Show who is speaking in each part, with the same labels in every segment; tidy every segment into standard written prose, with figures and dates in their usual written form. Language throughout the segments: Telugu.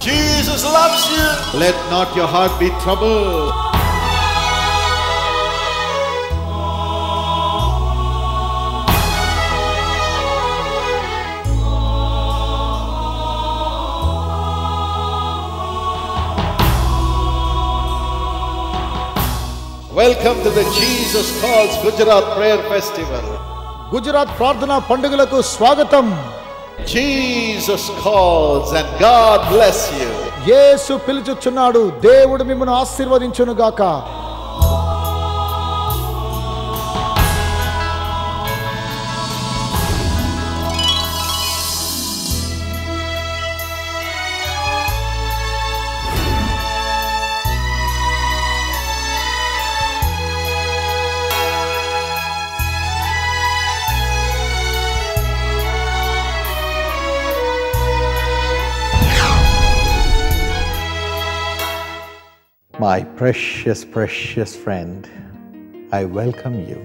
Speaker 1: Jesus loves you. Let not your heart be troubled. Welcome to the Jesus Calls Gujarat Prayer Festival.
Speaker 2: Gujarat ప్రార్థన పండుగలకు స్వాగతం.
Speaker 1: Jesus calls and God bless you.
Speaker 2: యేసు పిలుచుచున్నాడు, దేవుడు మిమ్మల్ని ఆశీర్వదించును గాక.
Speaker 3: My precious, precious friend, I welcome you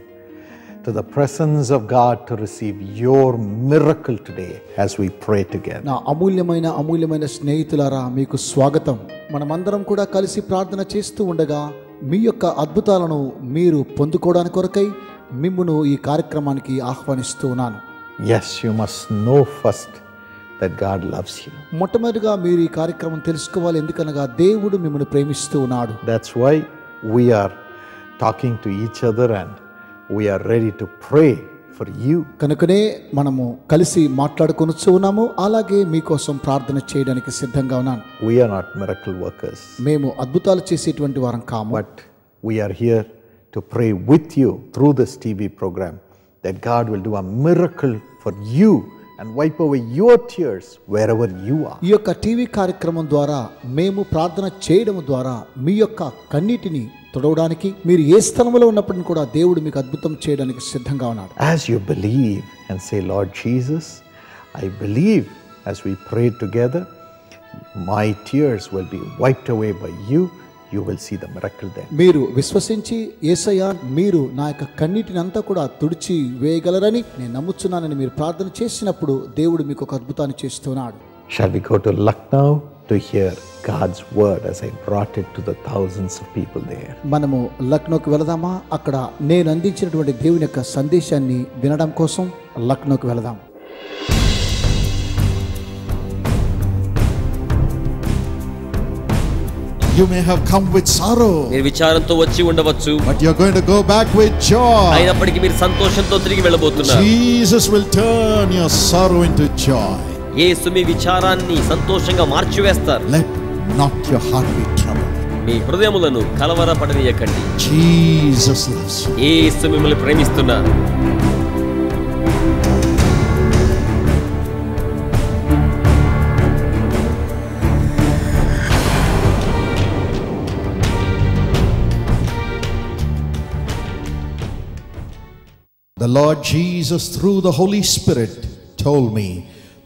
Speaker 3: to the presence of God to receive your miracle today as we pray together.
Speaker 2: నా అమూల్యమైన స్నేహితులారా, మీకు స్వాగతం. మనమందరం కూడా కలిసి ప్రార్థన చేస్తూ ఉండగా మీ యొక్క అద్భుతాలను మీరు పొందుకోవడానికి కొరకై మిమ్మును ఈ కార్యక్రమానికి ఆహ్వానిస్తూ ఉన్నాను.
Speaker 3: Yes, you must know first that God loves you.
Speaker 2: మొట్టమొదటిగా మీరు ఈ కార్యక్రమం తెలుసుకోవాలి, ఎందుకనగా దేవుడు మిమ్మల్ని ప్రేమిస్తూ ఉన్నాడు.
Speaker 3: That's why we are talking to each other and we are ready to pray for you.
Speaker 2: కనుకనే మనము కలిసి మాట్లాడుకొనుచూ ఉన్నాము, అలాగే మీకోసం ప్రార్థన చేయడానికి సిద్ధంగా ఉన్నాను.
Speaker 3: We are not miracle workers,
Speaker 2: మేము అద్భుతాలు చేసేటువంటి వారం కాము,
Speaker 3: but we are here to pray with you through this TV program that God will do a miracle for you and wipe away your tears wherever you are.
Speaker 2: ఈ యొక్క టీవీ కార్యక్రమం ద్వారా మేము ప్రార్థన చేయడం ద్వారా మీ యొక్క కన్నీటిని తుడవడానికి మీరు ఏ స్థలంలో ఉన్నప్పటికీ కూడా దేవుడు మీకు అద్భుతం చేయడానికి సిద్ధంగా ఉన్నాడు.
Speaker 3: As you believe and say, Lord Jesus, I believe, as we pray together, my tears will be wiped away by you. You will see the miracle then.
Speaker 2: మీరు విశ్వసించి, యేసయ్యా మీరు నా యొక్క కన్నీటిని అంతా కూడా తుడిచి వేయగలరని నేను నమ్ముచున్నానని మీరు ప్రార్థన చేసినప్పుడు దేవుడు మీకు ఒక అద్భుతాన్ని చేస్తున్నాడు.
Speaker 3: Shall we go to Lucknow to hear God's word as I brought it to the thousands of people there?
Speaker 2: మనము లక్నోకి వెళదామా? అక్కడ నేను అందించినటువంటి దేవుని యొక్క సందేశాన్ని వినడం కోసం లక్నోకి వెళదాం.
Speaker 1: You may have come with sorrow,
Speaker 4: మీరు విచారంతో వచ్చి ఉండవచ్చు,
Speaker 1: but you're going to go back with joy.
Speaker 4: అయినప్పటికీ మీరు సంతోషంతో తిరిగి వెళ్ళబోతున్నారు.
Speaker 1: Jesus will turn your sorrow into joy.
Speaker 4: యేసు మీ విచారాన్ని సంతోషంగా మార్చివేస్తారు.
Speaker 1: Let not your heart be troubled.
Speaker 4: మీ హృదయములను కలవరపడనీయకండి.
Speaker 1: Jesus loves you.
Speaker 4: యేసు మిమ్మల్ని ప్రేమిస్తున్నారు.
Speaker 1: The Lord Jesus, through the Holy Spirit, told me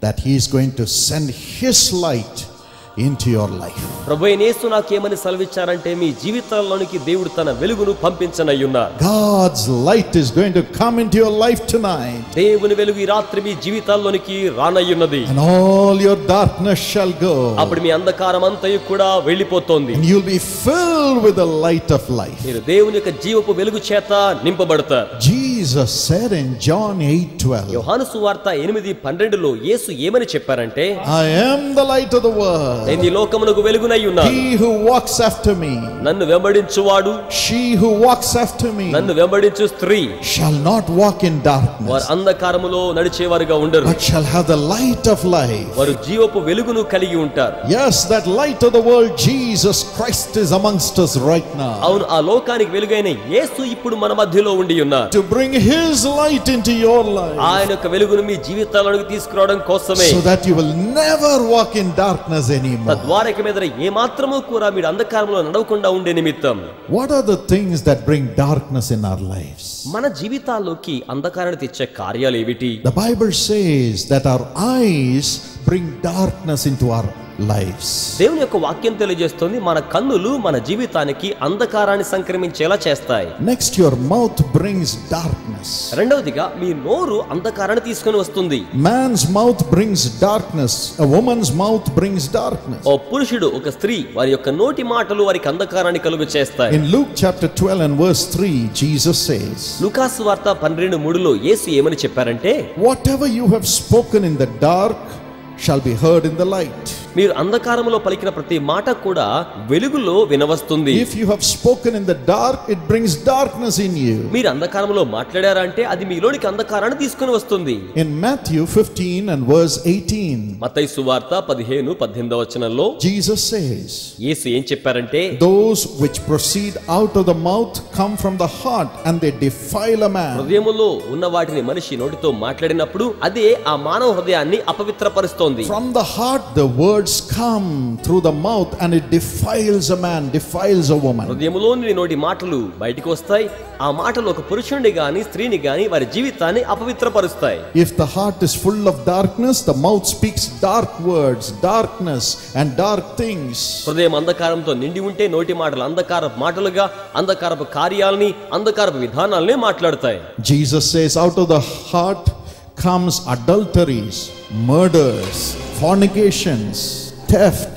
Speaker 1: that He is going to send His light into your life.
Speaker 4: ప్రభువైన యేసు నాకేమని సెలవిచ్చారంటే, మీ జీవితాల్లోనికి దేవుడు తన వెలుగును పంపించనయ్యున్నారు.
Speaker 1: God's light is going to come into your life tonight.
Speaker 4: దేవుని వెలుగు ఈ రాత్రి మీ జీవితాల్లోనికి రానయ్యున్నది.
Speaker 1: And all your darkness shall go.
Speaker 4: అప్పుడు మీ అంధకారం అంతయు కూడా వెళ్ళిపోతోంది.
Speaker 1: And you'll be filled with the light of life.
Speaker 4: మీరు దేవుని యొక్క జీవపు వెలుగు చేత నింపబడతారు.
Speaker 1: Jesus said in John 8:12,
Speaker 4: యోహాను సువార్త 8:12లో యేసు ఏమని చెప్పారంటే,
Speaker 1: I am the light of the world.
Speaker 4: నేను ఈ లోకమునకు వెలుగునై ఉన్నాను.
Speaker 1: He who walks after me,
Speaker 4: నన్ను వెంబడించువాడు,
Speaker 1: she who walks after me,
Speaker 4: నన్ను వెంబడించు స్త్రీ
Speaker 1: shall not walk in darkness,
Speaker 4: వారు అంధకారములో నడిచేవారుగా ఉండరు,
Speaker 1: but shall have the light of life.
Speaker 4: వారు జీవపు వెలుగును కలిగి ఉంటారు.
Speaker 1: Yes, that light of the world, Jesus Christ, is amongst us right now.
Speaker 4: అవును, ఆ లోకానికి వెలుగైన యేసు ఇప్పుడు మన మధ్యలో ఉండి ఉన్నారు.
Speaker 1: To bring His light into your life,
Speaker 4: ఆయన యొక్క వెలుగును మీ జీవితాల్లోకి తీసుకురావడం కోసమే,
Speaker 1: so that you will never walk in darkness anymore.
Speaker 4: తద్వారా ఇక మీద ఏ మాత్రము కూడా మీరు అంధకారంలో నడవకుండా ఉండే నిమిత్తం.
Speaker 1: What are the things that bring darkness in our lives?
Speaker 4: మన జీవితాల్లోకి అంధకారాన్ని తెచ్చే కార్యాలు ఏమిటి?
Speaker 1: The Bible says that our eyes bring darkness into our lives.
Speaker 4: దేవుని యొక్క వాక్యం తెలియజేస్తుంది, మన కన్నులు మన జీవితానికి అంధకారాన్ని సంక్రమించేలా చేస్తాయి.
Speaker 1: Next, your mouth brings darkness. darkness.
Speaker 4: రెండవదిగా మీ నోరు అంధకారాన్ని తీసుకొని వస్తుంది.
Speaker 1: Man's mouth brings darkness, a woman's mouth brings darkness.
Speaker 4: ఓ పురుషుడు ఒక స్త్రీ వారి యొక్క నోటి మాటలు వారికి అంధకారాన్ని కలుగ చేస్తాయి.
Speaker 1: In Luke chapter 12 and verse 3, Jesus says,
Speaker 4: లూకాసు వార్త 12:3లో యేసు ఏమని చెప్పారంటే,
Speaker 1: whatever you have spoken in the dark shall be heard in the light.
Speaker 4: మీరు అంధకారములో పలికిన ప్రతి మాట కూడా వెలుగులో వినవస్తుంది.
Speaker 1: If you have spoken in the dark, it brings darkness in you.
Speaker 4: మీరు అంధకారములో మాట్లాడారంటే అది మీలోనికి అంధకారాన్ని తీసుకొని వస్తుంది.
Speaker 1: In Matthew 15 and verse 18,
Speaker 4: మత్తయి సువార్త 15:18 వచనంలో
Speaker 1: Jesus says,
Speaker 4: యేసు ఏం చెప్పారంటే,
Speaker 1: those which proceed out of the mouth come from the heart and they defile a man.
Speaker 4: హృదయములో ఉన్న వాటిని మనిషి నోటితో మాట్లాడినప్పుడు అదే ఆ మానవ హృదయాన్ని అపవిత్రపరుస్తోంది.
Speaker 1: From the heart the words come through the mouth and it defiles a man, defiles a woman.
Speaker 4: హృదయములోని నోటి మాటలు బయటికి వస్తాయి. ఆ మాటలు ఒక పురుషుడిని గాని స్త్రీని గాని వారి జీవితాన్ని అపవిత్రపరుస్తాయి.
Speaker 1: If the heart is full of darkness, the mouth speaks dark words, darkness and dark things.
Speaker 4: హృదయం అంధకారంతో నిండి ఉంటే నోటి మాటలు అంధకారపు మాటలుగా అంధకారపు కార్యాలని అంధకారపు విధానాలనే మాట్లాడతాయి.
Speaker 1: Jesus says out of the heart comes adulteries, murders, fornications, theft,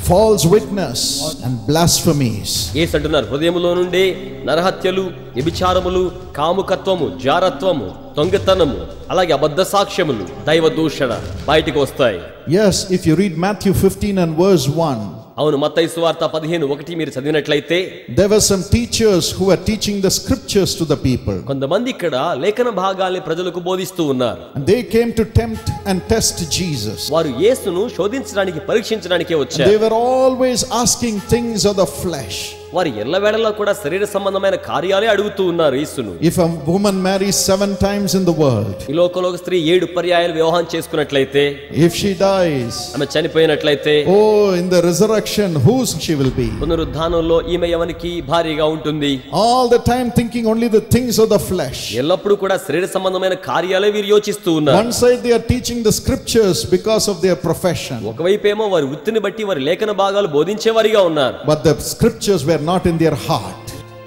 Speaker 1: false witness and blasphemies.
Speaker 4: యేసు అంటున్నారు, హృదయములో నుండే నరహత్యలు, వ్యభిచారములు, కాముకత్వము, జారత్వము, దొంగతనము, అలాగే అబద్ధ సాక్ష్యములు, దైవ దూషణ బయటికి వస్తాయి.
Speaker 1: Yes, if you read Matthew 15 and verse 1,
Speaker 4: అవును, మత్తయి సువార్త 15:1 మీరు చదివినట్లయితే,
Speaker 1: there were some teachers who were teaching the scriptures to the people.
Speaker 4: కొంతమంది ఇక్కడ లేఖన భాగాల్ని ప్రజలకు బోధిస్తూ ఉన్నారు.
Speaker 1: And they came to tempt and test Jesus.
Speaker 4: వారు యేసును శోధించడానికి పరీక్షించడానికే వచ్చారు.
Speaker 1: They were always asking things of the flesh.
Speaker 4: వారు ఎల్లవేళలా కూడా శరీర సంబంధమైన కార్యాలే అడుగుతూ ఉన్నారు యేసును.
Speaker 1: If a woman marries 7 times in the world,
Speaker 4: ఈ లోకంలో ఒక స్త్రీ 7 పర్యాయాలు వివాహం చేసుకున్నట్లయితే,
Speaker 1: if she dies,
Speaker 4: ఆమె చనిపోయినట్లయితే,
Speaker 1: oh, in the resurrection, whose she will be?
Speaker 4: పునరుద్ధానంలో ఈమె ఎవరికి భార్యగా ఉంటుంది.
Speaker 1: All the time thinking only the things of the flesh.
Speaker 4: ఎల్లప్పుడూ కూడా శరీర సంబంధమైన కార్యాలే వీరు యోచిస్తూ ఉన్నారు.
Speaker 1: One side they are teaching the scriptures because of their profession,
Speaker 4: ఒకవైపేమో వారి వృత్తిని బట్టి వారి లేఖన భాగాలు బోధించేవారిగా ఉన్నారు.
Speaker 1: but the scriptures were not in their heart.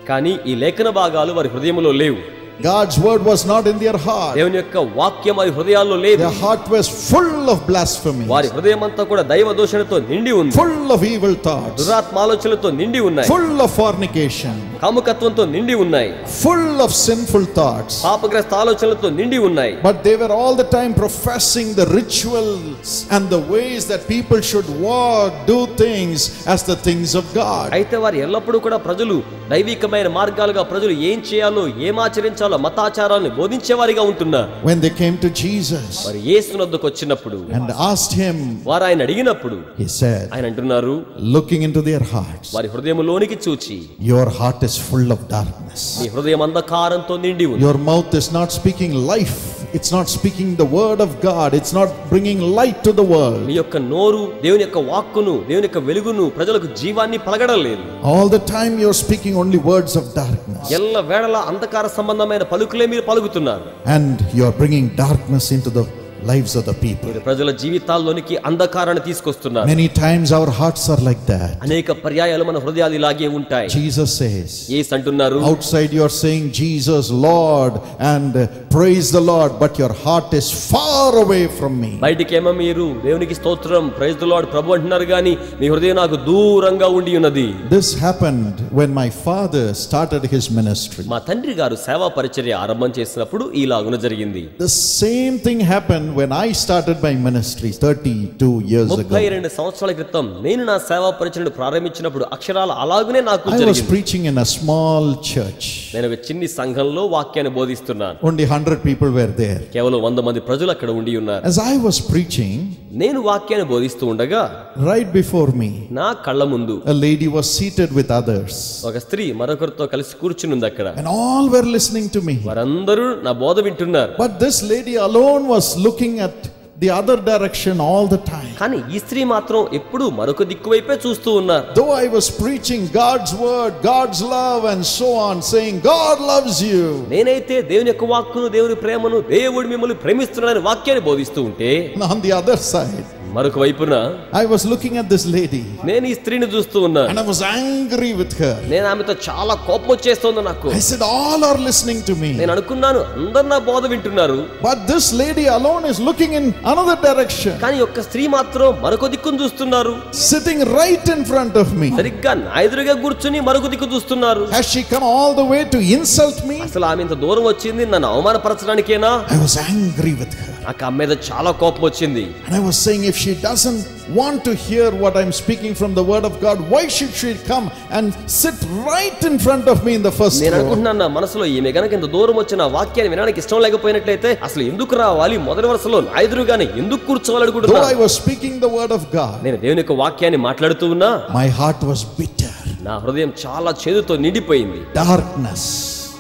Speaker 4: కానీ ఈ లేఖన భాగాలు వారి హృదయంలో లేవు.
Speaker 1: God's word was not in their heart.
Speaker 4: దేవుని యొక్క వాక్యం వారి హృదయాల్లో లేదు.
Speaker 1: Their heart was full of blasphemy,
Speaker 4: వారి హృదయం అంతా కూడా దైవ దూషణతో నిండి ఉంది.
Speaker 1: full of evil thoughts,
Speaker 4: దురాత్మ ఆలోచనలతో నిండి ఉన్నాయి.
Speaker 1: full of fornication,
Speaker 4: కాముకత్వంతో నిండి ఉన్నాయి.
Speaker 1: full of sinful thoughts.
Speaker 4: పాపగ్రస్త ఆలోచనలతో నిండి ఉన్నాయి.
Speaker 1: But they were all the time professing the rituals and the ways that people should walk, do things as the things of God.
Speaker 4: అయితే వారు ఎల్లప్పుడూ కూడా ప్రజలు దైవికమైన మార్గాలుగా ప్రజలు ఏం చేయాలో ఏం ఆచరించాలో మతాచారాలను బోధించేవారిగా ఉంటున్నారు.
Speaker 1: When they came to Jesus
Speaker 4: వారు యేసు వద్దకు వచ్చినప్పుడు
Speaker 1: and asked him,
Speaker 4: వారు ఆయన అడిగినప్పుడు
Speaker 1: he said,
Speaker 4: ఆయన అంటున్నారు,
Speaker 1: looking into their hearts,
Speaker 4: వారి హృదయములోనికి చూచి,
Speaker 1: your heart is full of darkness.
Speaker 4: నీ హృదయం అంధకారంతో నిండి ఉంది.
Speaker 1: Your mouth is not speaking life. It's not speaking the word of God. It's not bringing light to the world.
Speaker 4: నీ యొక్క నోరు దేవుని యొక్క వాక్కును, దేవుని యొక్క వెలుగును ప్రజలకు జీవాన్ని పలకడం లేదు.
Speaker 1: All the time you're speaking only words of darkness.
Speaker 4: ఎల్ల వేళలా అంధకార సంబంధమైన పలుకులే మీరు పలుకుతున్నారు.
Speaker 1: And you're bringing darkness into the lives of the people.
Speaker 4: మీరు ప్రజల జీవితాల్లోనికి అంధకారాన్ని తీసుకొస్తున్నారు.
Speaker 1: Many times our hearts are like that.
Speaker 4: అనేక పర్యాయాలు మన హృదయాలు ఇలాగే ఉంటాయి.
Speaker 1: Jesus says,
Speaker 4: యేసు అంటున్నారు,
Speaker 1: outside you are saying Jesus Lord and praise the Lord, but your heart is far away from me.
Speaker 4: బయటికేమో మీరు దేవునికి స్తోత్రం, ప్రైజ్ ది లార్డ్, ప్రభు అంటున్నారు గానీ మీ హృదయం నాకు దూరంగా ఉండి ఉన్నది.
Speaker 1: This happened when my father started his ministry.
Speaker 4: మా తండ్రి గారు సేవా పరిచర్య ఆరంభం చేసినప్పుడు ఈలాగున జరిగింది.
Speaker 1: The same thing happened when I started my ministry 32 years ago.
Speaker 4: 32 సంవత్సరాల క్రితం నేను నా సేవా పరిచర్యను ప్రారంభించినప్పుడు అక్షరాల అలాగునే నాకు
Speaker 1: I was
Speaker 4: జరిగింది.
Speaker 1: preaching in a small church.
Speaker 4: నేను ఒక చిన్ని సంఘంలో వాక్యాన్ని బోధిస్తున్నాను.
Speaker 1: Only 100 people were there.
Speaker 4: కేవలం 100 మంది ప్రజలు అక్కడ ఉండి ఉన్నారు.
Speaker 1: As I was preaching,
Speaker 4: నేను వాక్యాన్ని బోధిస్తూ ఉండగా
Speaker 1: right before me,
Speaker 4: నా కళ్ళ ముందు
Speaker 1: a lady was seated with others.
Speaker 4: ఒక స్త్రీ మరొకరితో కలిసి కూర్చుని ఉంది అక్కడ.
Speaker 1: And all were listening to me.
Speaker 4: వారందరూ నా బోధ వింటున్నారు.
Speaker 1: But this lady alone was looking at the other direction all the time.
Speaker 4: కానీ ఈ స్త్రీ మాత్రం ఎప్పుడూ మరొక దిక్కు వైపే చూస్తూ ఉన్నారు.
Speaker 1: Though I was preaching God's word, God's love and so on, saying God loves you,
Speaker 4: నేనైతే దేవుని యొక్క వాక్కును, దేవుని ప్రేమను, దేవుడు మిమ్మల్ని ప్రేమిస్తున్నాడని వాక్యాన్ని బోధిస్తూ ఉంటే,
Speaker 1: on the other side,
Speaker 4: మరొక వైపున
Speaker 1: I was looking at this lady
Speaker 4: నేను ఈ స్త్రీని చూస్తూ ఉన్నాను.
Speaker 1: and I was angry with her.
Speaker 4: నేను ఆమెతో చాలా కోపం వచ్చేస్తోంది నాకు.
Speaker 1: I said, all are listening to me.
Speaker 4: నేను అనుకున్నాను అందరు నా బోధ వింటున్నారు.
Speaker 1: But this lady alone is looking in another direction.
Speaker 4: కానీ ఒక్క స్త్రీ మాత్రం మరొక దిక్కును చూస్తున్నారు.
Speaker 1: Sitting right in front of me.
Speaker 4: సరిగ్గా నా ఎదురుగా కూర్చుని మరొక దిక్కు చూస్తున్నారు.
Speaker 1: Has she come all the way to insult me?
Speaker 4: అసలు ఆమె ఇంత దూరం వచ్చింది నన్ను అవమానపరచడానికేనా?
Speaker 1: I was angry with her.
Speaker 4: నాకు ఆమె మీద చాలా కోపం వచ్చింది.
Speaker 1: And I was saying, if she doesn't want to hear what I'm speaking from the word of God, why should she come and sit right in front of me in the first
Speaker 4: నేను
Speaker 1: row?
Speaker 4: అనుకుంటున్నాను నా మనసులో ఈమె గనక ఇంత దూరం వచ్చిన వాక్యాన్ని వినడానికి ఇష్టం లేకపోయినట్లయితే అసలు ఎందుకు రావాలి, మొదటి వరుసలో నా ఎదురుగానే ఎందుకు కూర్చోవాలి
Speaker 1: Though
Speaker 4: అనుకుంటున్నా.
Speaker 1: I was speaking the word of God,
Speaker 4: నేను దేవుని యొక్క వాక్యాన్ని మాట్లాడుతూ ఉన్నా
Speaker 1: my heart was bitter.
Speaker 4: నా హృదయం చాలా చేదుతో నిండిపోయింది.
Speaker 1: Darkness,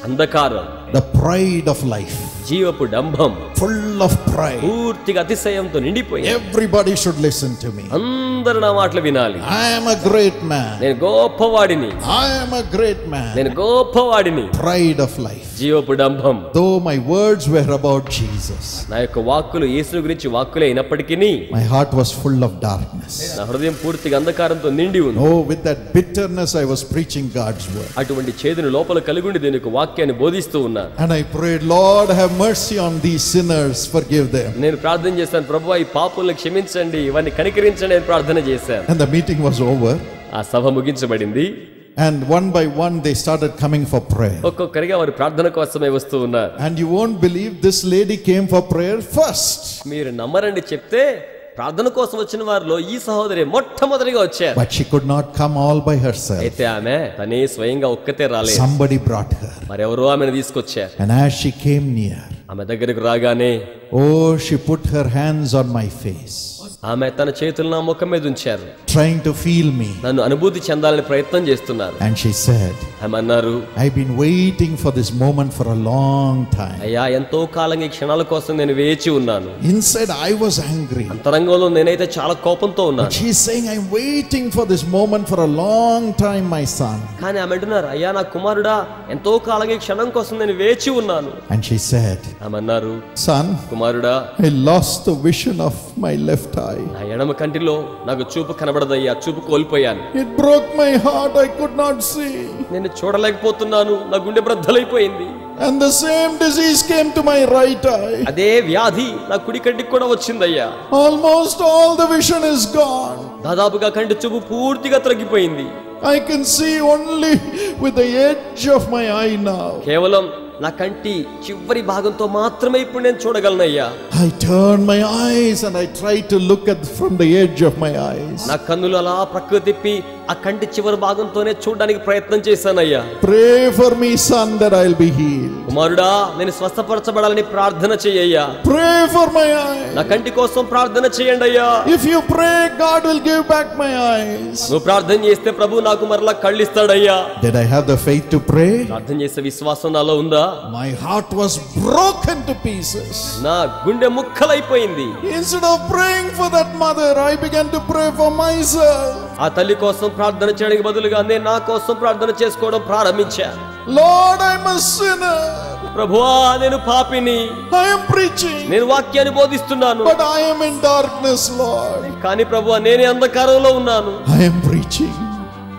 Speaker 4: అంధకారం,
Speaker 1: the pride of life,
Speaker 4: జీవపు డంభం,
Speaker 1: full of pride.
Speaker 4: పూర్తిగా అతిశయంతో నిండిపోయింది.
Speaker 1: Everybody should listen to me.
Speaker 4: అందరూ నా మాటలు వినాలి.
Speaker 1: I am a great man.
Speaker 4: నేను గొప్పవాడిని.
Speaker 1: I am a great man.
Speaker 4: నేను గొప్పవాడిని.
Speaker 1: Pride of life.
Speaker 4: జీవపు డంభం.
Speaker 1: Though my words were about Jesus,
Speaker 4: నా యొక్క వాక్కులు యేసుని గురించి వాక్కులే అయినప్పటికీ
Speaker 1: my heart was full of darkness.
Speaker 4: నా హృదయం పూర్తిగా అంధకారంతో నిండి ఉంది.
Speaker 1: Oh, with that bitterness I was preaching God's word.
Speaker 4: అటువంటి చేదుని లోపల కలిగి ఉండి దీని యొక్క వాక్యాన్ని బోధిస్తూ ఉన్నాను.
Speaker 1: And I prayed, Lord, have mercy on these sinners, forgive them.
Speaker 4: నేను ప్రార్థన చేశాను, ప్రభువా ఈ పాపుల్ని క్షమించండి, వారిని కనికరించండి అని ప్రార్థన చేశాను.
Speaker 1: And the meeting was over.
Speaker 4: ఆ సభ ముగించబడింది.
Speaker 1: And one by one they started coming for prayer.
Speaker 4: ఒక్కొక్కరిగా వారి ప్రార్థన కోసమే వస్తూ ఉన్నారు.
Speaker 1: And you won't believe, this lady came for prayer first.
Speaker 4: మీరు నమ్మరండి చెప్తే ప్రార్థన కోసం వచ్చిన వారిలో ఈ సహోదరి మొట్టమొదటిగా వచ్చారు.
Speaker 1: But she could not come all by herself.
Speaker 4: అయితే ఆమె తనే స్వయంగా ఒక్కతే రాలేదు.
Speaker 1: Somebody brought her.
Speaker 4: మరెవరో ఆమెను తీసుకొచ్చారు.
Speaker 1: And as she came near,
Speaker 4: ఆమె దగ్గరకు రాగానే
Speaker 1: oh, she put her hands on my face,
Speaker 4: ఆమె తన చేతులు నా ముఖం మీద ఉంచారు.
Speaker 1: trying to feel me.
Speaker 4: నన్ను అనుభూతి చెందాలని ప్రయత్నం చేస్తున్నారు.
Speaker 1: And she said,
Speaker 4: ఆమె అన్నారు,
Speaker 1: I've been waiting for this moment for a long time.
Speaker 4: అయ్యా ఎంతో కాలంగా ఈ క్షణాల కోసం నేను వేచి ఉన్నాను.
Speaker 1: Inside I was angry.
Speaker 4: అంతరంగంలో నేనైతే చాలా కోపంతో
Speaker 1: But
Speaker 4: ఉన్నాను.
Speaker 1: she's saying, I'm waiting for this moment for a long time, my son.
Speaker 4: కానీ ఆమె అంటున్నారు, అయ్యా నా కుమారుడా ఎంతో కాలంగా ఈ క్షణం కోసం నేను వేచి ఉన్నాను.
Speaker 1: And she said,
Speaker 4: ఆమె అన్నారు,
Speaker 1: son,
Speaker 4: కుమారుడా
Speaker 1: I lost the vision of my left eye.
Speaker 4: నా ఎడమ కంటిలో నాకు చూపు కనబడదయ్యా, చూపు కోల్పోయాను.
Speaker 1: It broke my heart. I could not see.
Speaker 4: నేను చూడలేకపోతున్నాను, నా గుండె బ్రద్దలైపోయింది.
Speaker 1: And the same disease came to my right eye.
Speaker 4: అదే వ్యాధి నా కుడి కంటికి కూడా వచ్చిందయ్యా.
Speaker 1: Almost all the vision is gone.
Speaker 4: దాదాపుగా కంటి చూపు పూర్తిగా తగ్గిపోయింది.
Speaker 1: I can see only with the edge of my eye now.
Speaker 4: కేవలం నా కంటి చివరి భాగంతో మాత్రమే ఇప్పుడు నేను చూడగలనయ్యా.
Speaker 1: I turned my eyes and I tried to look at from the edge of my eyes.
Speaker 4: నా కన్నులు అలా ప్రక్కకు తిప్పి ఆ కంటి చివరి భాగంతోనే చూడడానికి ప్రయత్నం చేశానయ్యా.
Speaker 1: Pray for me, son, that I'll be healed.
Speaker 4: కుమారుడా నేను స్వస్థపరచబడాలని ప్రార్థన చెయ్యయ్యా.
Speaker 1: Pray for my eyes.
Speaker 4: నా కంటి కోసం ప్రార్థన చేయండి అయ్యా.
Speaker 1: If you pray, God will give back my eyes.
Speaker 4: నువ్వు ప్రార్థన చేస్తే ప్రభు నాకు మరలా కళ్ళు ఇస్తాడయ్యా.
Speaker 1: Did I have the faith to pray?
Speaker 4: ప్రార్థన చేసే విశ్వాసం నాలో ఉందా?
Speaker 1: My heart was broken to pieces.
Speaker 4: నా గుండె ముక్కలైపోయింది.
Speaker 1: Instead of praying for that mother, I began to pray for myself.
Speaker 4: ఆ తల్లి కోసం ప్రార్థన చేయడానికి బదులుగా నేను నా కోసం ప్రార్థన చేసుకోవడం ప్రారంభించాను.
Speaker 1: Lord, I'm a sinner.
Speaker 4: ప్రభువా నేను పాపిని.
Speaker 1: I am preaching,
Speaker 4: నేను వాక్యాన్ని బోధిస్తున్నాను.
Speaker 1: but I am in darkness, Lord.
Speaker 4: కానీ ప్రభువా నేనే అంధకారంలో ఉన్నాను.
Speaker 1: I am preaching,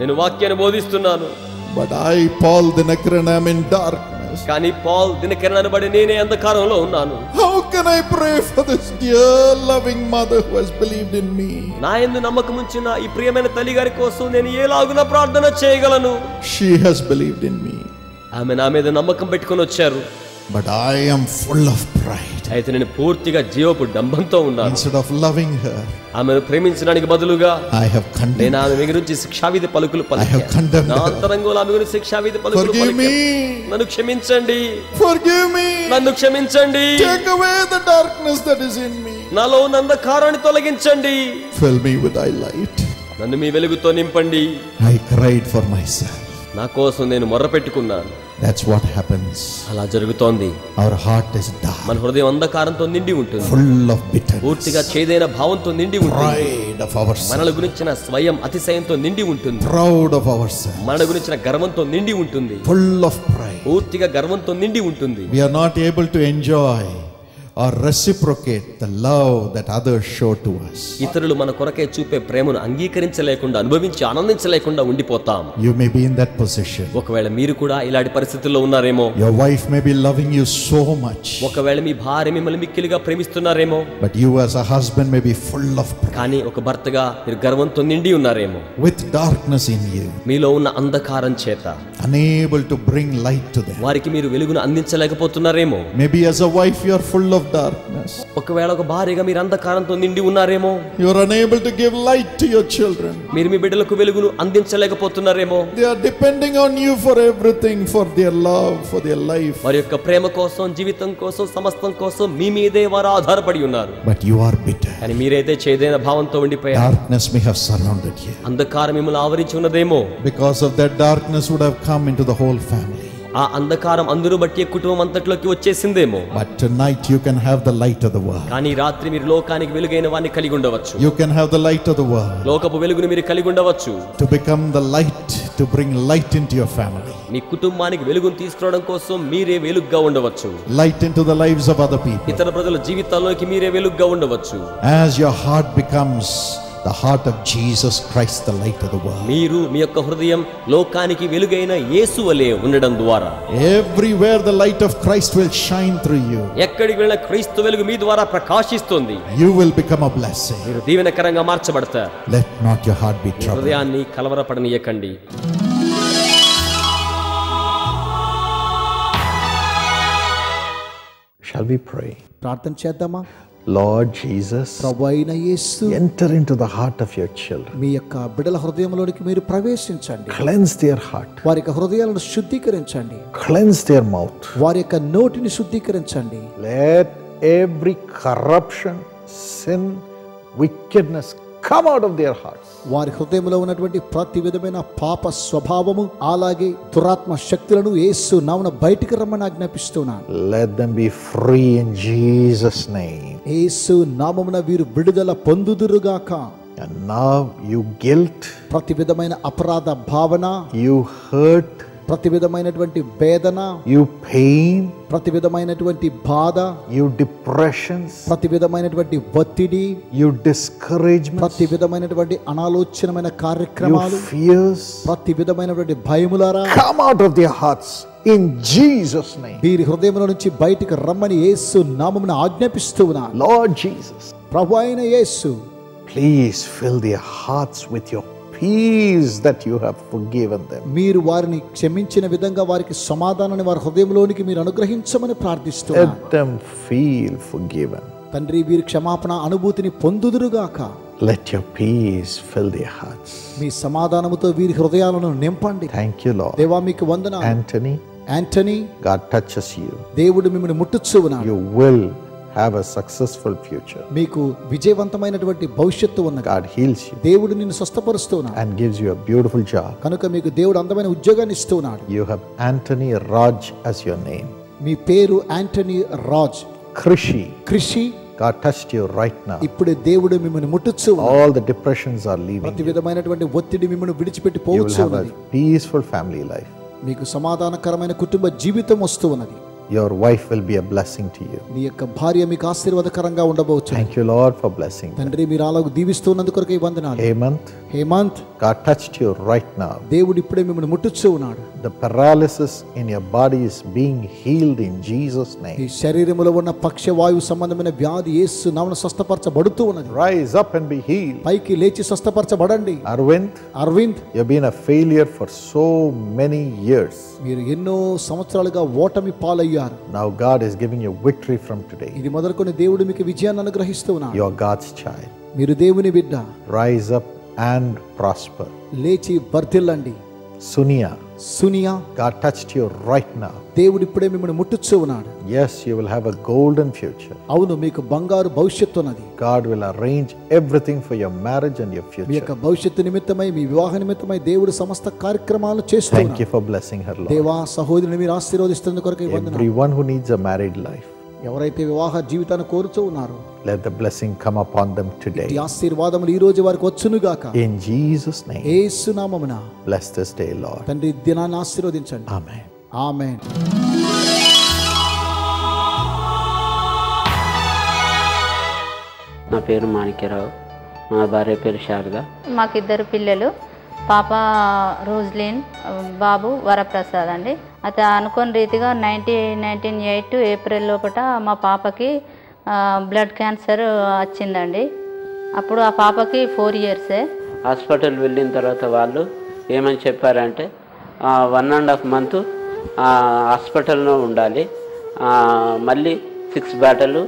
Speaker 4: నేను వాక్యాన్ని బోధిస్తున్నాను.
Speaker 1: but I, Paul Dinakaran, am in darkness.
Speaker 4: కానీ పాల్ దినకరన్ అనబడి నేనే అంధకారంలో ఉన్నాను.
Speaker 1: How can I pray for this dear loving mother who has believed in me?
Speaker 4: నా యందు నమ్మకం ఉంచిన ఈ ప్రియమైన తల్లి గారి కోసం నేను ఎలాగున ప్రార్థన చేయగలను?
Speaker 1: She has believed in me,
Speaker 4: ఆమె నా మీద నమ్మకం పెట్టుకొని వచ్చారు.
Speaker 1: but I am full of pride.
Speaker 4: అయితే నేను పూర్తిగా జీవపు డంబంతో ఉన్నాను.
Speaker 1: Instead of loving her,
Speaker 4: ఆమెను ప్రేమించడానికి బదులుగా
Speaker 1: I have condemned.
Speaker 4: నేను ఆమె మీద గురించి శిక్షావిధి పలుకులు
Speaker 1: I have condemned
Speaker 4: నా
Speaker 1: her.
Speaker 4: అంతరంగంలో ఆమె గురించి శిక్షావిధి పలుకులు
Speaker 1: Forgive me.
Speaker 4: నన్ను క్షమించండి,
Speaker 1: Forgive me.
Speaker 4: నన్ను క్షమించండి,
Speaker 1: Take away the darkness that is in me.
Speaker 4: నాలో ఉన్న అంధకారాన్ని తొలగించండి,
Speaker 1: Fill me with thy light.
Speaker 4: నన్ను మీ వెలుగుతో నింపండి.
Speaker 1: I cried for myself.
Speaker 4: నా కోసం నేను మొర్ర పెట్టుకున్నాను.
Speaker 1: That's what happens.
Speaker 4: అలా జరుగుతోంది.
Speaker 1: Our heart is dark,
Speaker 4: మన హృదయం అంధకారంతో నిండి ఉంటుంది.
Speaker 1: full of bitterness,
Speaker 4: పూర్తిగా చేదైన భావంతో నిండి ఉంటుంది.
Speaker 1: pride of ourselves,
Speaker 4: మనల గురించిన స్వయం అతిశయంతో నిండి ఉంటుంది.
Speaker 1: proud of ourselves,
Speaker 4: మన గురించిన గర్వంతో నిండి ఉంటుంది.
Speaker 1: full of pride.
Speaker 4: పూర్తిగా గర్వంతో నిండి ఉంటుంది.
Speaker 1: We are not able to enjoy or reciprocate the love that others show to us.
Speaker 4: ఇతరులు మన కొరకే చూపే ప్రేమను అంగీకరించలేకుండా అనుభవించి ఆనందించలేకుండా ఉండిపోతాం.
Speaker 1: You may be in that position.
Speaker 4: ఒకవేళ మీరు కూడా ఇలాంటి పరిస్థితుల్లో ఉన్నారేమో.
Speaker 1: Your wife may be loving you so much.
Speaker 4: ఒకవేళ మీ భార్య మిమ్మల్ని మిక్కిలిగా ప్రేమిస్తున్నారేమో.
Speaker 1: But you as a husband may be full of pride.
Speaker 4: కానీ ఒక భర్తగా మీరు గర్వంతో నిండి ఉన్నారేమో.
Speaker 1: With darkness in you.
Speaker 4: మీలో ఉన్న అంధకారం చేత
Speaker 1: Unable to bring light to them.
Speaker 4: వారికి మీరు వెలుగును అందించలేకపోతున్నారేమో.
Speaker 1: Maybe as a wife you are full of darkness.
Speaker 4: ఒకవేళ ఒక భార్యగా మీరు అంధకారంతో నిండి ఉన్నారేమో.
Speaker 1: You are unable to give light to your children.
Speaker 4: మీరు మీ బిడ్డలకు వెలుగును అందించలేకపోతున్నారేమో.
Speaker 1: They are depending on you for everything, for their love, for their life.
Speaker 4: వారి యొక్క ప్రేమ కోసం, జీవితం కోసం, సమస్తం కోసం మీ మీదే వారు ఆధారపడి ఉన్నారు.
Speaker 1: But you are bitter.
Speaker 4: కానీ మీరైతే చేదైన భావంతో ఉండిపోయారు.
Speaker 1: Darkness may have surrounded you.
Speaker 4: అంధకారం మిమ్మల్ని ఆవరించి ఉన్నదేమో.
Speaker 1: Because of that, darkness would have come into the whole family.
Speaker 4: ఆ అంధకారం అందరూ బట్టి కుటుంబం అంతట్లోకి వచ్చేసిందేమో.
Speaker 1: But tonight you can have the light of the world.
Speaker 4: కానీ రాత్రి మీరు లోకానికి వెలుగైన వారిని కలిగి ఉండవచ్చు.
Speaker 1: You can have the light of the world.
Speaker 4: లోకపు వెలుగును మీరు కలిగి ఉండవచ్చు.
Speaker 1: To become the light, to bring light into your family.
Speaker 4: మీ కుటుంబానికి వెలుగును తీసుకురావడం కోసం మీరే వెలుగుగా ఉండవచ్చు.
Speaker 1: Light into the lives of other people.
Speaker 4: ఇతర ప్రజల జీవితాల్లోకి మీరే వెలుగుగా ఉండవచ్చు.
Speaker 1: As your heart becomes the heart of Jesus Christ, the light of the world.
Speaker 4: మీరు మీ యొక్క హృదయం లోకానికి వెలుగైన యేసు వలె ఉండడం ద్వారా
Speaker 1: Everywhere the light of Christ will shine through you.
Speaker 4: ఎక్కడికి వెళ్ళినా క్రీస్తు వెలుగు మీ ద్వారా ప్రకాశిస్తుంది.
Speaker 1: You will become a blessing.
Speaker 4: మీరు దీవెనకరంగా మార్చబడతారు.
Speaker 1: Let not your heart be troubled.
Speaker 4: హృదయాన్ని కలవరపడనీయకండి.
Speaker 3: Shall we pray?
Speaker 2: ప్రార్థన చేద్దామా?
Speaker 3: Lord Jesus,
Speaker 2: ప్రభువైన యేసు,
Speaker 3: enter into the heart of your children.
Speaker 2: మీ యొక్క బిడ్డల హృదయంలోనికి మీరు ప్రవేశించండి.
Speaker 3: Cleanse their heart.
Speaker 2: వారి యొక్క హృదయాలను శుద్ధీకరించండి.
Speaker 3: Cleanse their mouth.
Speaker 2: వారి యొక్క నోటిని శుద్ధీకరించండి.
Speaker 3: Let every corruption, sin, wickedness come out of their hearts.
Speaker 2: వారి హృదయంలో ఉన్నటువంటి ప్రతి విధమైన పాప స్వభావము అలాగే దురాత్మ శక్తులను యేసు నామమున బయటికి రమ్మని ఆజ్ఞాపిస్తున్నాను.
Speaker 3: Let them be free in Jesus' name.
Speaker 2: యేసు నామమున వీరు విడుదల పొందుదురుగాక.
Speaker 3: And now you guilt,
Speaker 2: ప్రతి విధమైన అపరాధ భావన,
Speaker 3: you hurt,
Speaker 2: ప్రతి విధమైనటువంటి వేదన,
Speaker 3: you pain,
Speaker 2: ప్రతి విధమైనటువంటి బాధ,
Speaker 3: you depressions,
Speaker 2: ప్రతి విధమైనటువంటి ఒత్తిడి,
Speaker 3: you discouragement,
Speaker 2: ప్రతి విధమైనటువంటి అనాలోచనమైన కార్యక్రమాలు,
Speaker 3: you fears,
Speaker 2: ప్రతి విధమైనటువంటి భయములారా
Speaker 3: come out of their hearts in Jesus' name.
Speaker 2: వీరి హృదయంలో నుంచి బయటికి రమ్మని యేసు నామమున ఆజ్ఞాపిస్తూ ఉన్నాను.
Speaker 3: Lord Jesus,
Speaker 2: ప్రభువైన యేసు,
Speaker 3: please fill their hearts with your peace that you have forgiven them.
Speaker 2: మీరు వారిని క్షమించిన విధంగా వారికి సమాధానాన్ని వారి హృదయంలోనికి మీరు అనుగ్రహించమని ప్రార్థిస్తున్నాను.
Speaker 3: Let them feel forgiven.
Speaker 2: తండ్రి, వీరి క్షమాపణ అనుభూతిని పొందుదురుగాక.
Speaker 3: Let your peace fill their hearts.
Speaker 2: మీ సమాధానముతో వీరి హృదయాలను నింపండి.
Speaker 3: Thank you, Lord.
Speaker 2: దేవా మీకు వందనాలు.
Speaker 3: Anthony,
Speaker 2: Antony,
Speaker 3: God touches you.
Speaker 2: దేవుడు మిమ్మల్ని ముట్టుచు ఉన్నాడు.
Speaker 3: You will have a successful future.
Speaker 2: మీకు విజయవంతమైన భవిష్యత్తు ఉన్నది.
Speaker 3: God heals you
Speaker 2: దేవుడు నిన్ను స్వస్థపరుస్తూ ఉన్నాడు.
Speaker 3: and gives you a beautiful job.
Speaker 2: కనుక మీకు దేవుడు అందమైన ఉద్యోగాన్ని ఇస్తూ ఉన్నాడు.
Speaker 3: You have Anthony Raj as your name.
Speaker 2: మీ పేరు యాంటనీ రాజ్.
Speaker 3: Krishi,
Speaker 2: కృషి,
Speaker 3: God touched you right now.
Speaker 2: ఇప్పుడే దేవుడు మిమ్మల్ని ముట్టుచు ఉన్నాడు.
Speaker 3: All the depressions are leaving
Speaker 2: ప్రతి
Speaker 3: you.
Speaker 2: విధమైనటువంటి ఒత్తిడి మిమ్మల్ని విడిచిపెట్టి
Speaker 3: You will
Speaker 2: పోవచ్చు
Speaker 3: have
Speaker 2: ఉన్నది.
Speaker 3: a peaceful family life.
Speaker 2: మీకు సమాధానకరమైన కుటుంబ జీవితం వస్తూ ఉన్నది.
Speaker 3: Your wife will be a blessing to you.
Speaker 2: నీ యొక్క భార్య మీకు ఆశీర్వాదకరంగా ఉండబోవచ్చు.
Speaker 3: Thank you, Lord, for blessing them.
Speaker 2: తండ్రి, మీరు అలాగ దీవిస్తున్నందుకొరకే వందనాలు.
Speaker 3: Hemant,
Speaker 2: Hemant,
Speaker 3: God touched you right now.
Speaker 2: దేవుడు ఇప్పుడే మిమ్మల్ని ముట్టుచు ఉన్నాడు.
Speaker 3: The paralysis in your body is being healed in Jesus'
Speaker 2: ఈ
Speaker 3: name.
Speaker 2: శరీరములో ఉన్న పక్షవాయు సంబంధమైన వ్యాధి యేసు నామమున స్వస్థపరచబడుతూ ఉన్నది.
Speaker 3: Rise up and be healed.
Speaker 2: పైకి లేచి స్వస్థపరచబడండి.
Speaker 3: Arvind,
Speaker 2: Arvind,
Speaker 3: you've been a failure for so many years.
Speaker 2: మీరు ఎన్నో సంవత్సరాలుగా ఓటమి పాలయ్యారు.
Speaker 3: Now God is giving you victory from today.
Speaker 2: ఇది మొదలుకొని దేవుడు మీకు విజయాన్ని అనుగ్రహిస్తూ ఉన్నాడు.
Speaker 3: You're God's child.
Speaker 2: మీరు దేవుని బిడ్డ.
Speaker 3: Rise up and prosper.
Speaker 2: లేచి వర్ధిల్లండి.
Speaker 3: Sunia,
Speaker 2: సునియా,
Speaker 3: God touched you right now.
Speaker 2: దేవుడు ఇప్పుడే మిమ్మల్ని ముట్టుచు ఉన్నాడు.
Speaker 3: Yes, you will have a golden future.
Speaker 2: అవును, మీకు బంగారు భవిష్యత్తు ఉన్నది.
Speaker 3: God will arrange everything for your marriage and your
Speaker 2: me
Speaker 3: future.
Speaker 2: యొక్క భవిష్యత్తు నిమిత్తమై, మీ వివాహ నిమిత్తమై దేవుడు సమస్త కార్యక్రమాలు చేస్తున్నారు.
Speaker 3: Thank you for blessing her, Lord.
Speaker 2: దేవా, సహోదరుని మీరు ఆశీర్వదిస్తున్నందుకు కొరకే వందనాలు.
Speaker 3: Everyone who needs a married life,
Speaker 2: ఎవరైతే వివాహ జీవితాన్ని కోరుతూ ఉన్నారో
Speaker 3: let the blessing come upon them today.
Speaker 2: ఈ ఆశీర్వాదములు ఈ రోజు వారికి వచ్చునుగాక.
Speaker 3: In Jesus' name,
Speaker 2: యేసు నామమున
Speaker 3: bless this day, Lord.
Speaker 2: తండ్రి, దినాన్ని ఆశీర్వదించండి.
Speaker 3: Amen.
Speaker 2: ఆమేన్.
Speaker 5: నా పేరు మాణిక్యరావు, మా భార్య పేరు శారద.
Speaker 6: మాకు 2 పిల్లలు, పాప రోజ్లిన్, బాబు వరప్రసాద్ అండి. అయితే అనుకోని రీతిగా 1998 ఏప్రిల్ లోపల మా పాపకి బ్లడ్ క్యాన్సర్ వచ్చిందండి. అప్పుడు ఆ పాపకి 4 ఇయర్సే.
Speaker 5: హాస్పిటల్ వెళ్ళిన తర్వాత వాళ్ళు ఏమని చెప్పారంటే 1.5 month హాస్పిటల్లో ఉండాలి, మళ్ళీ 6 బాటలు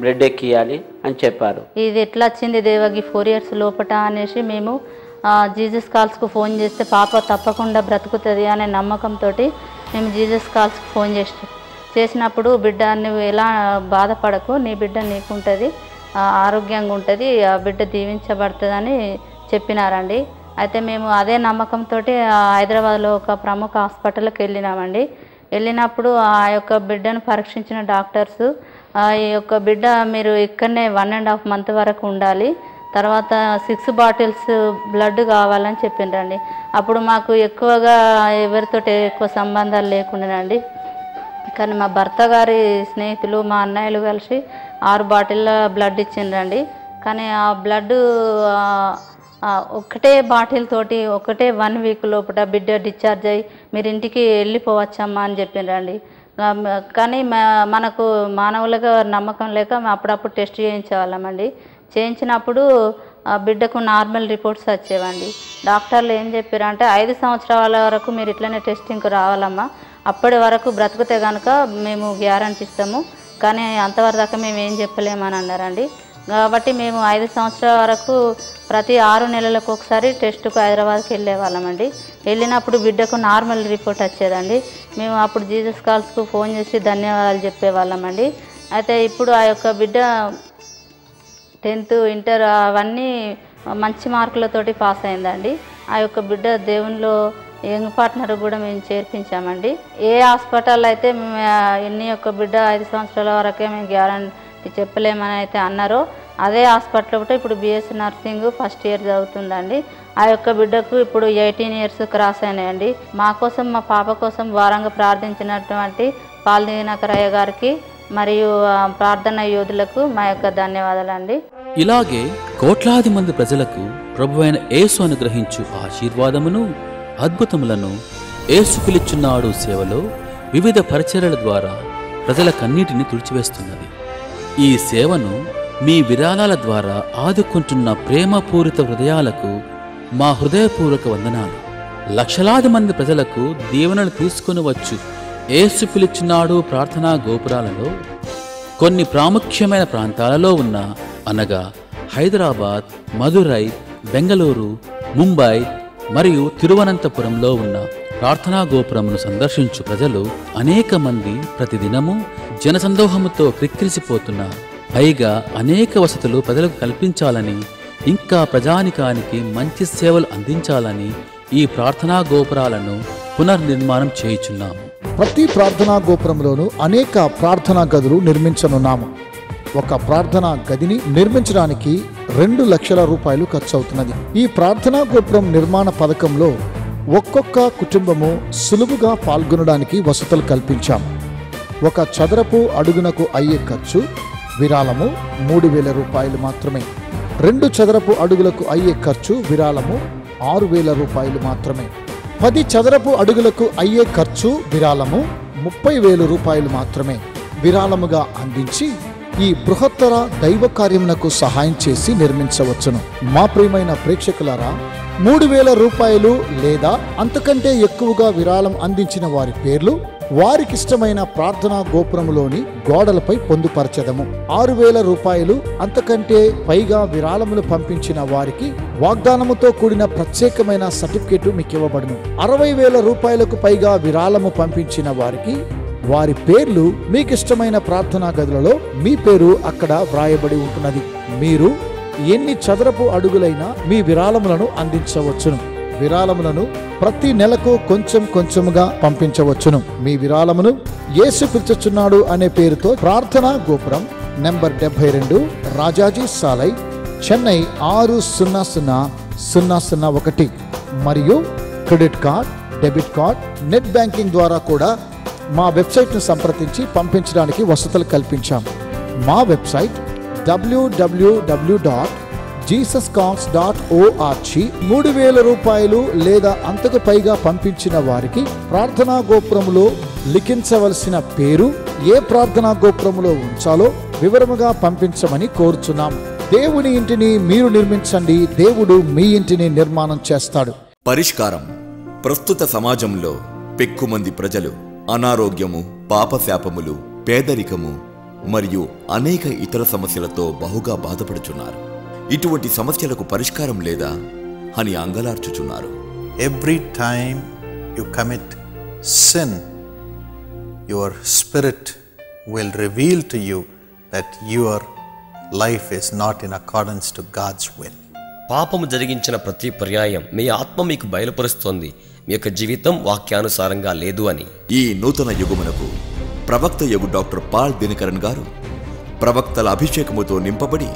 Speaker 5: బ్లడ్ ఎక్కియాలి అని చెప్పారు.
Speaker 6: ఇది ఎట్లా వచ్చింది దేవకి 4 years లోపట అనేసి మేము జీసస్ కాల్స్కు ఫోన్ చేస్తే పాప తప్పకుండా బ్రతుకుతుంది అనే నమ్మకంతో మేము జీసస్ కాల్స్కి ఫోన్ చేసినప్పుడు బిడ్డ నువ్వు ఎలా బాధపడకు, నీ బిడ్డ నీకుంటుంది, ఆరోగ్యంగా ఉంటుంది, ఆ బిడ్డ దీవించబడుతుందని చెప్పినారండి. అయితే మేము అదే నమ్మకంతో హైదరాబాద్లో ఒక ప్రముఖ హాస్పిటల్కి వెళ్ళినామండి. వెళ్ళినప్పుడు ఆ యొక్క బిడ్డను పరీక్షించిన డాక్టర్స్ ఈ యొక్క బిడ్డ మీరు ఇక్కడనే 1.5 month వరకు ఉండాలి, తర్వాత 6 bottles బ్లడ్ కావాలని చెప్పిండ్రండి. అప్పుడు మాకు ఎక్కువగా ఎవరితో ఎక్కువ సంబంధాలు లేకుండానండి, కానీ మా భర్త గారి స్నేహితులు మా అన్నయ్యలు కలిసి 6 బాటిళ్ళ బ్లడ్ ఇచ్చిండ్రండి. కానీ ఆ బ్లడ్ ఒకటే బాటిల్ తోటి ఒకటే 1 week లోపల బిడ్డ డిశ్చార్జ్ అయ్యి మీరు ఇంటికి వెళ్ళిపోవచ్చమ్మా అని చెప్పిండ్రండి. కానీ మనకు మానవులుగా నమ్మకం లేక అప్పుడప్పుడు టెస్ట్ చేయించేవాళ్ళమండి. చేయించినప్పుడు బిడ్డకు నార్మల్ రిపోర్ట్స్ వచ్చేవండి. డాక్టర్లు ఏం చెప్పారంటే 5 సంవత్సరాల వరకు మీరు ఇట్లనే టెస్టింగ్కి రావాలమ్మా, అప్పటి వరకు బ్రతికితే కనుక మేము గ్యారంటీ ఇస్తాము, కానీ అంతవరకు దాకా మేము ఏం చెప్పలేమని అన్నారండి. కాబట్టి మేము 5 సంవత్సరాల వరకు ప్రతి 6 నెలలకు ఒకసారి టెస్టుకు హైదరాబాద్కి వెళ్ళేవాళ్ళమండి. వెళ్ళినప్పుడు బిడ్డకు నార్మల్ రిపోర్ట్ వచ్చేదండి. మేము అప్పుడు జీసస్ కాల్స్కు ఫోన్ చేసి ధన్యవాదాలు చెప్పేవాళ్ళమండి. అయితే ఇప్పుడు ఆ యొక్క బిడ్డ 10th ఇంటర్ అవన్నీ మంచి మార్కులతోటి పాస్ అయిందండి. ఆ యొక్క బిడ్డ దేవునిలో యంగ్ పార్ట్నర్ కూడా మేము చేర్పించామండి. ఏ హాస్పిటల్ అయితే ఎన్ని యొక్క బిడ్డ 5 సంవత్సరాల వరకే మేము గ్యారంటీ చెప్పలేమని అయితే అన్నారో అదే హాస్పిటల్ కూడా ఇప్పుడు BSc నర్సింగ్ ఫస్ట్ ఇయర్ చదువుతుందండి. ఆ యొక్క బిడ్డకు ఇప్పుడు 18 years క్రాస్ అయినాయండి. మా కోసం మా పాప కోసం వారంగా ప్రార్థించినటువంటి పాల్దీనకరయ్య గారికి మరియు ప్రార్థన యోధులకు మా యొక్క ధన్యవాదాలండి.
Speaker 7: ఇలాగే కోట్లాది మంది ప్రజలకు ప్రభువైన యేసు అనుగ్రహించు ఆశీర్వాదమును అద్భుతములను యేసు పిలుచున్నాడు సేవలో వివిధ పరిచర్యల ద్వారా ప్రజల కన్నీటిని తుడిచివేస్తున్నది. ఈ సేవను మీ విరాళాల ద్వారా ఆదుకుంటున్న ప్రేమపూరిత హృదయాలకు మా హృదయపూర్వక వందనాలు. లక్షలాది మంది ప్రజలకు దీవెనలు తీసుకుని వచ్చు యేసు పిలుచున్నాడు ప్రార్థనా గోపురాలలో కొన్ని ప్రాముఖ్యమైన ప్రాంతాలలో ఉన్న అనగా హైదరాబాద్, మదురై, బెంగళూరు, ముంబై మరియు తిరువనంతపురంలో ఉన్న ప్రార్థనా గోపురమును సందర్శించు ప్రజలు అనేక మంది ప్రతిదినము జనసందోహముతో క్రిక్కిరిసిపోతున్నారు. పైగా అనేక వసతులు ప్రజలకు కల్పించాలని, ఇంకా ప్రజానికానికి మంచి సేవలు అందించాలని ఈ ప్రార్థనా గోపురాలను పునర్నిర్మాణం చేయుచున్నాము.
Speaker 2: ప్రతి ప్రార్థనా గోపురంలోనూ అనేక ప్రార్థనా గదులు నిర్మించనున్నాము. ఒక ప్రార్థనా గదిని నిర్మించడానికి 2 లక్షల రూపాయలు ఖర్చు అవుతున్నది. ఈ ప్రార్థనా గోపురం నిర్మాణ పథకంలో ఒక్కొక్క కుటుంబము సులువుగా పాల్గొనడానికి వసతులు కల్పించాం. ఒక చదరపు అడుగునకు అయ్యే ఖర్చు విరాళము 3,000 రూపాయలు మాత్రమే. 2 చదరపు అడుగులకు అయ్యే ఖర్చు విరాళము 6,000 రూపాయలు మాత్రమే. 10 చదరపు అడుగులకు అయ్యే ఖర్చు విరాళము 30,000 రూపాయలు మాత్రమే. విరాళముగా అందించి ఈ బృహత్తర దైవ కార్యమునకు సహాయం చేసి నిర్మించవచ్చును. మా ప్రియమైన ప్రేక్షకులారా, 3,000 రూపాయలు లేదా అంతకంటే ఎక్కువగా విరాళం అందించిన వారి పేర్లు వారికిష్టమైన ప్రార్థనా గోపురములోని గోడలపై పొందుపరచదము. 6,000 రూపాయలు అంతకంటే పైగా విరాళములు పంపించిన వారికి వాగ్దానముతో కూడిన ప్రత్యేకమైన సర్టిఫికేట్ మీకు ఇవ్వబడును. 60,000 రూపాయలకు పైగా విరాళము పంపించిన వారికి వారి పేర్లు మీకు ఇష్టమైన ప్రార్థనా గదులలో మీ పేరు అక్కడ వ్రాయబడి ఉంటున్నది. మీరు ఎన్ని చదరపు అడుగులైనా మీ విరాళములను అందించవచ్చును. విరాళములను ప్రతి నెలకు కొంచెం కొంచెముగా పంపించవచ్చును. మీ విరాళమును యేసు పిలుచుచున్నాడు అనే పేరుతో ప్రార్థనా గోపురం నెంబర్ 72, రాజాజీ సాలై, చెన్నై 600001 మరియు credit card, debit card, net banking ద్వారా కూడా మా వెబ్సైట్ను సంప్రదించి పంపించడానికి వసతులు కల్పించాం. మా వెబ్సైట్ www.jesuscalls.org. 3,000 రూపాయలు లేదా అంతకు పైగా పంపించిన వారికి ప్రార్థనా గోపురములో లిఖించవలసిన పేరు ఏ ప్రార్థనా గోపురములో ఉంచాలో వివరముగా పంపించమని కోరుచున్నాం. దేవుని ఇంటిని మీరు నిర్మించండి, దేవుడు మీ ఇంటిని నిర్మాణం చేస్తాడు.
Speaker 8: పరిష్కారం. ప్రస్తుత సమాజంలో పెక్కుమంది ప్రజలు అనారోగ్యము, పాపశాపములు, పేదరికము మరియు అనేక ఇతర సమస్యలతో బహుగా బాధపడుచున్నారు. ఇటువంటి సమస్యలకు పరిష్కారం లేదా అని అంగలార్చుచున్నారు.
Speaker 3: Every time you commit sin, your spirit will reveal to you that your life is not in accordance to God's will.
Speaker 4: పాపము జరిగించిన ప్రతి పర్యాయం మీ ఆత్మ మీకు బయలుపరుస్తోంది మీ యొక్క జీవితం వాక్యానుసారంగా లేదు అని.
Speaker 8: ఈ నూతన యుగమునకు ప్రవక్త యుగు డాక్టర్ పాల్ దినకరన్ గారు ప్రవక్తల అభిషేకముతో నింపబడి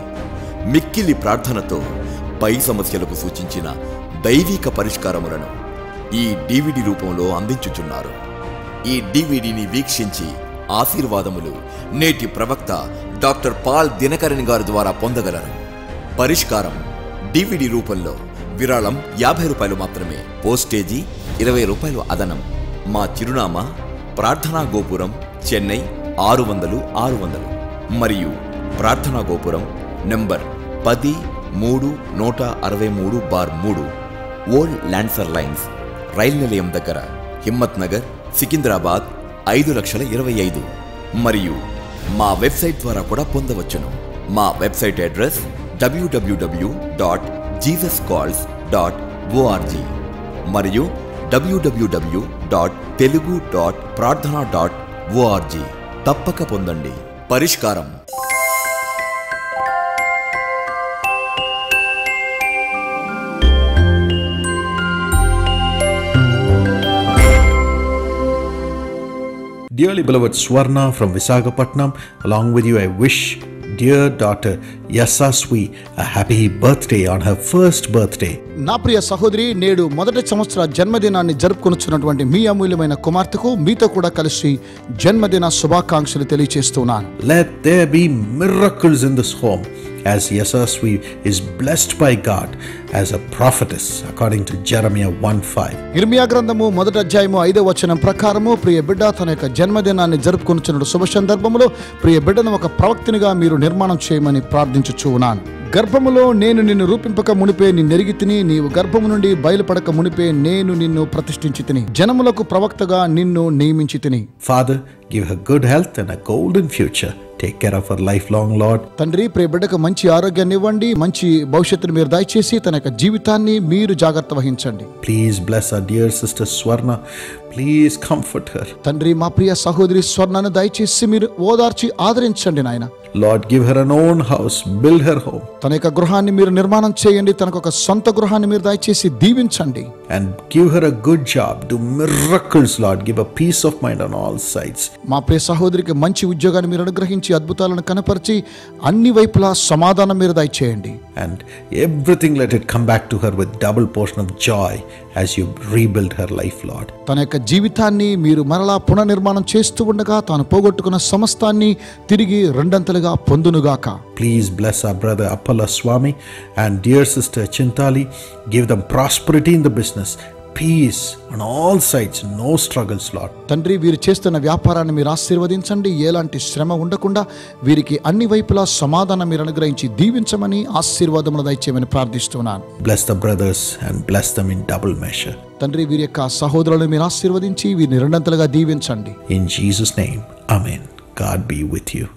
Speaker 8: మిక్కిలి ప్రార్థనతో పై సమస్యలకు సూచించిన దైవిక పరిష్కారములను ఈ డివిడి రూపంలో అందించుచున్నారు. ఈ డివిడిని వీక్షించి ఆశీర్వాదములు నేటి ప్రవక్త డాక్టర్ పాల్ దినకరన్ గారి ద్వారా పొందగలరు. పరిష్కారం డివిడి రూపంలో. విరాళం 50 రూపాయలు మాత్రమే. పోస్టేజీ 20 రూపాయలు అదనం. మా చిరునామా ప్రార్థనా గోపురం, చెన్నై 600 మరియు ప్రార్థనా గోపురం number 10-3-163/3 old Lancer lines, rail నిలయం దగ్గర, హిమ్మత్ నగర్, సికింద్రాబాద్ 5,25,000. మరియు మా వెబ్సైట్ ద్వారా కూడా పొందవచ్చును. మా వెబ్సైట్ అడ్రస్ www.jesuscalls.org మరియు www.telugu.prardhana.org. తప్పక పొందండి. పరిష్కారం.
Speaker 3: Dearly beloved Swarna from Visakhapatnam, along with you I wish dear daughter Yasaswi a happy birthday on her first birthday.
Speaker 2: నా ప్రియ సహోదరి, నేడు మొదటి సంవత్సర జన్మదినాన్ని జరుపుకొనుచున్నటువంటి మీ అమూల్యమైన కుమార్తెకు మీతో కూడా కలిసి జన్మదిన శుభాకాంక్షలు తెలియజేస్తున్నాను.
Speaker 3: Let there be miracles in this home as Yasaswi is blessed by God as a prophetess according to Jeremiah 1:5.
Speaker 2: ఇర్మియా గ్రంథము 1వ అధ్యాయము 5వ వచనం ప్రకారము ప్రియ బిడ్డ తన యొక్క జన్మదినాన్ని జరుపుకొనుచున్న శుభ సందర్భములో ప్రియ బిడ్డను ఒక ప్రవక్తనిగా మీరు నిర్మాణం చేయమని ప్రార్థించుచున్నాను. గర్భములో నేను నిన్ను రూపింపక మునిపే నిన్నెరిగి తిని, నీవు గర్భము నుండి బయలుపడక మునిపే నేను నిన్ను ప్రతిష్ఠించి తిని, జనములకు ప్రవక్తగా నిన్ను నియమించి తిని.
Speaker 3: Father, give her good health and a golden future. Take care of her lifelong, Lord.
Speaker 2: తండ్రి, ప్రియ బిడ్డకు మంచి ఆరోగ్యాన్ని ఇవ్వండి, మంచి భవిష్యత్తును మీరు దయచేసి తన యొక్క జీవితాన్ని మీరు జాగ్రత్త వహించండి.
Speaker 3: Please bless our dear sister Swarna. Please comfort her.
Speaker 2: తండ్రి, మా ప్రియ సహోదరి స్వర్ణను దయచేసి మీరు ఓదార్చి ఆదరించండి నాయన.
Speaker 3: Lord, give her an own house, build her home.
Speaker 2: తన యొక్క గృహాన్ని మీరు నిర్మాణం చేయండి, తనకు ఒక సొంత గృహాన్ని మీరు దయచేసి దీవించండి.
Speaker 3: And give her a good job, do miracles, Lord, give her peace of mind on all sides.
Speaker 2: మా ప్రియ సహోదరికి మంచి ఉద్యోగాన్ని మీరు అనుగ్రహించి అద్భుతాలను కనపరిచి అన్ని వైపులా సమాధానం మీరు దయచేయండి.
Speaker 3: And everything let it come back to her with double portion of joy as you rebuild her life, Lord.
Speaker 2: తన యొక్క జీవితాన్ని మీరు మరలా పునర్నిర్మాణం చేస్తూ ఉండగా తాను పోగొట్టుకున్న సమస్తాన్ని తిరిగి రెండంతలుగా పొందునుగాక.
Speaker 3: Please bless our brother Appala Swami and dear sister Chintali. Give them prosperity in the business, peace on all sides, no struggles, Lord.
Speaker 2: తండ్రి, వీరు చేస్తున్న వ్యాపారాన్ని మీరు ఆశీర్వదించండి, ఎలాంటి శ్రమ ఉండకుండా వీరికి అన్ని వైపులా సమాధానం మీరు అనుగ్రహించి దీవించమని ఆశీర్వాదములు దయచేయమని ప్రార్థిస్తున్నాను.
Speaker 3: Bless the brothers and bless them in double measure.
Speaker 2: తండ్రి, వీరి యొక్క సహోదరులను మీరు ఆశీర్వదించి వీరిని రెండంతలుగా దీవించండి.
Speaker 3: In Jesus' name, Amen. God be with you.